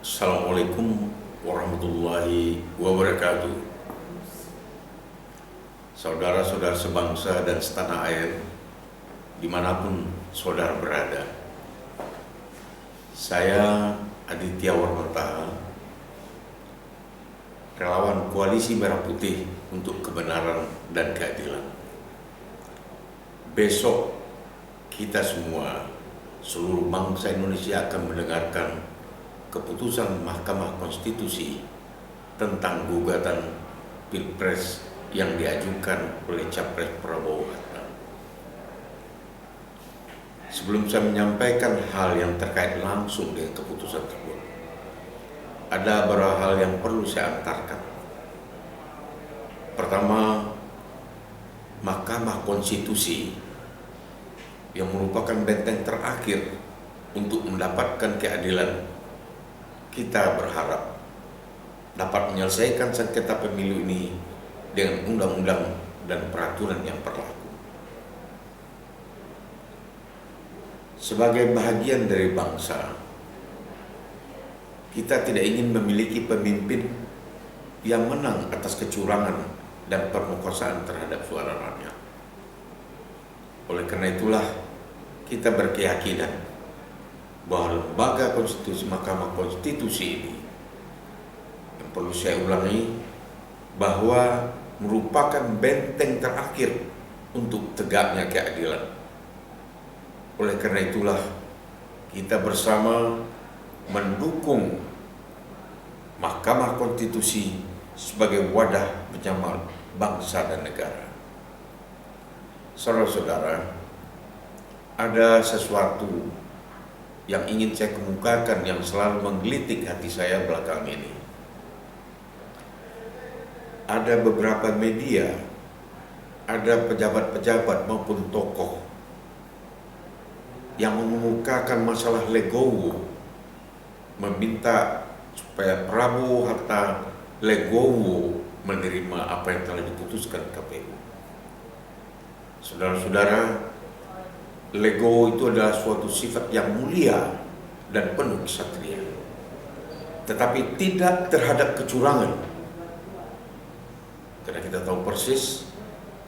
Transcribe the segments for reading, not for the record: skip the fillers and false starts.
Assalamualaikum warahmatullahi wabarakatuh. Saudara-saudara sebangsa dan setanah air, dimanapun saudara berada, saya Aditya Warmataha, relawan Koalisi Merah Putih untuk Kebenaran dan Keadilan. Besok kita semua, seluruh bangsa Indonesia akan mendengarkan keputusan Mahkamah Konstitusi tentang gugatan Pilpres yang diajukan oleh Capres Prabowo Hatta. Sebelum saya menyampaikan hal yang terkait langsung dengan keputusan tersebut, ada beberapa hal yang perlu saya antarkan. Pertama, Mahkamah Konstitusi yang merupakan benteng terakhir untuk mendapatkan keadilan, kita berharap dapat menyelesaikan sengketa pemilu ini dengan undang-undang dan peraturan yang berlaku. Sebagai bahagian dari bangsa, kita tidak ingin memiliki pemimpin yang menang atas kecurangan dan pemerkosaan terhadap suara rakyat. Oleh karena itulah, kita berkeyakinan bahwa lembaga konstitusi Mahkamah Konstitusi ini, yang perlu saya ulangi, bahwa merupakan benteng terakhir untuk tegaknya keadilan. Oleh karena itulah, kita bersama mendukung Mahkamah Konstitusi sebagai wadah penyama bangsa dan negara. Saudara-saudara, ada sesuatu yang ingin saya kemukakan yang selalu menggelitik hati saya belakangan ini. Ada beberapa media, ada pejabat-pejabat maupun tokoh yang mengemukakan masalah legowo, meminta supaya Prabowo Hatta legowo menerima apa yang telah diputuskan KPU. Saudara-saudara, legowo itu adalah suatu sifat yang mulia dan penuh kesatria, tetapi tidak terhadap kecurangan. Karena kita tahu persis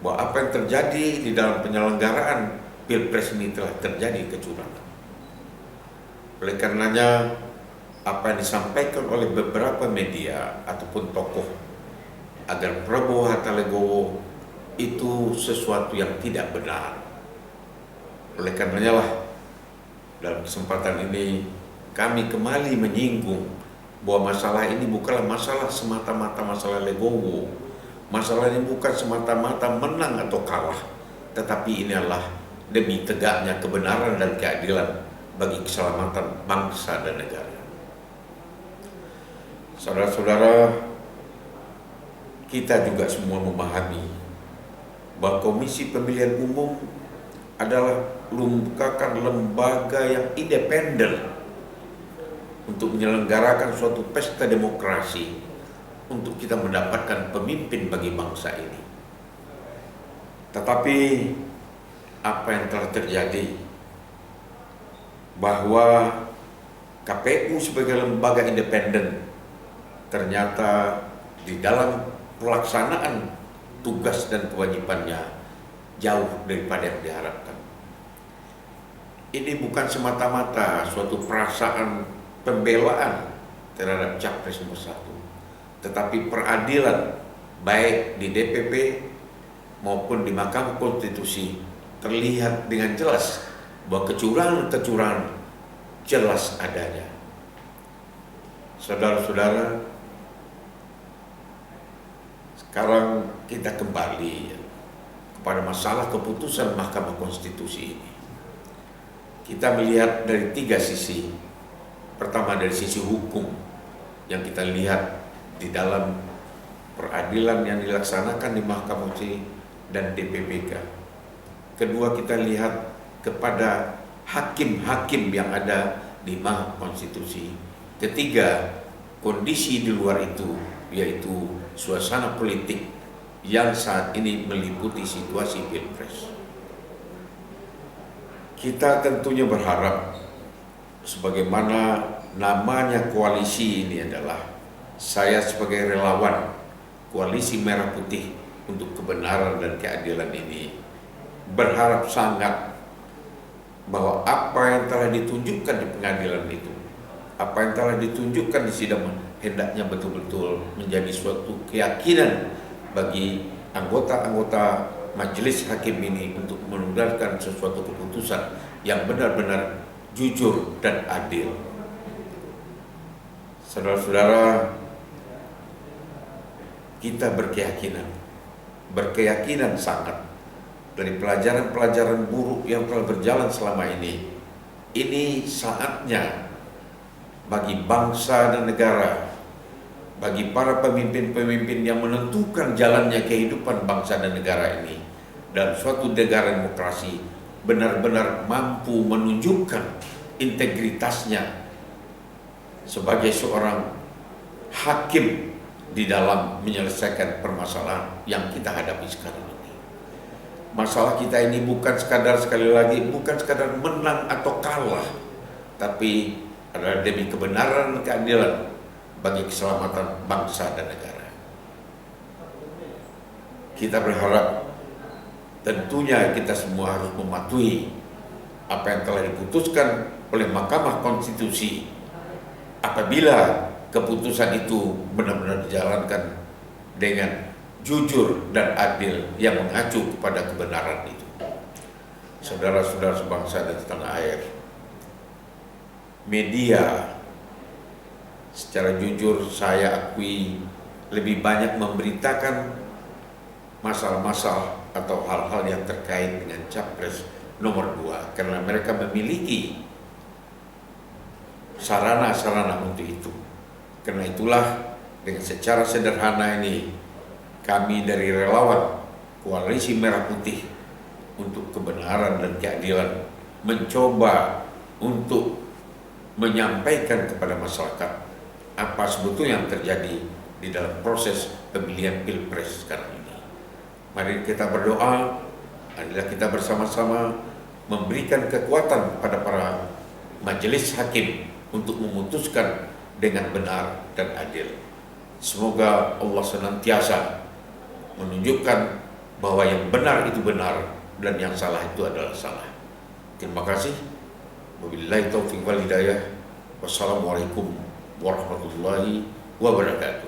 bahwa apa yang terjadi di dalam penyelenggaraan Pilpres ini telah terjadi kecurangan. Oleh karenanya, apa yang disampaikan oleh beberapa media ataupun tokoh agar Prabowo Hatta legowo itu sesuatu yang tidak benar. Oleh karenanya lah, dalam kesempatan ini kami kembali menyinggung bahwa masalah ini bukanlah masalah semata-mata masalah legowo. Masalah ini bukan semata-mata menang atau kalah, tetapi ini adalah demi tegaknya kebenaran dan keadilan bagi keselamatan bangsa dan negara. Saudara-saudara, kita juga semua memahami bahwa Komisi Pemilihan Umum adalah merupakan lembaga yang independen untuk menyelenggarakan suatu pesta demokrasi untuk kita mendapatkan pemimpin bagi bangsa ini. Tetapi apa yang telah terjadi, bahwa KPU sebagai lembaga independen ternyata di dalam pelaksanaan tugas dan kewajibannya jauh daripada yang diharapkan. Ini bukan semata-mata suatu perasaan pembelaan terhadap Capres nomor 1, tetapi peradilan baik di DPP maupun di Mahkamah Konstitusi terlihat dengan jelas bahwa kecurangan jelas adanya. Saudara-saudara, sekarang kita kembali kepada masalah keputusan Mahkamah Konstitusi ini. Kita melihat dari 3 sisi. Pertama, dari sisi hukum yang kita lihat di dalam peradilan yang dilaksanakan di Mahkamah Konstitusi dan DPPK. Kedua, kita lihat kepada hakim-hakim yang ada di Mahkamah Konstitusi. Ketiga, kondisi di luar itu, yaitu suasana politik yang saat ini meliputi situasi Pilpres. Kita tentunya berharap sebagaimana namanya koalisi ini adalah saya sebagai relawan Koalisi Merah Putih untuk Kebenaran dan Keadilan ini berharap sangat bahwa apa yang telah ditunjukkan di pengadilan itu, apa yang telah ditunjukkan di sidang, hendaknya betul-betul menjadi suatu keyakinan bagi anggota-anggota majelis hakim ini untuk mengeluarkan sesuatu keputusan yang benar-benar jujur dan adil. Saudara-saudara, kita berkeyakinan sangat dari pelajaran-pelajaran buruk yang telah berjalan selama ini saatnya bagi bangsa dan negara, bagi para pemimpin-pemimpin yang menentukan jalannya kehidupan bangsa dan negara ini dan suatu negara demokrasi benar-benar mampu menunjukkan integritasnya sebagai seorang hakim di dalam menyelesaikan permasalahan yang kita hadapi sekarang ini. Masalah kita ini bukan sekadar, sekali lagi, bukan sekadar menang atau kalah, tapi adalah demi kebenaran dan keadilan bagi keselamatan bangsa dan negara. Kita berharap tentunya kita semua harus mematuhi apa yang telah diputuskan oleh Mahkamah Konstitusi apabila keputusan itu benar-benar dijalankan dengan jujur dan adil yang mengacu kepada kebenaran itu. Saudara-saudara sebangsa dan setanah air, media secara jujur saya akui lebih banyak memberitakan masalah-masalah atau hal-hal yang terkait dengan Capres nomor 2 karena mereka memiliki sarana-sarana untuk itu. Karena itulah dengan secara sederhana ini kami dari relawan Koalisi Merah Putih untuk Kebenaran dan Keadilan mencoba untuk menyampaikan kepada masyarakat apa sebetulnya yang terjadi di dalam proses pemilihan Pilpres sekarang ini. Mari kita berdoa, marilah kita bersama-sama memberikan kekuatan kepada para majelis hakim untuk memutuskan dengan benar dan adil. Semoga Allah senantiasa menunjukkan bahwa yang benar itu benar dan yang salah itu adalah salah. Terima kasih. Wabillahi taufiq wal hidayah. Wassalamualaikum warahmatullahi wabarakatuh.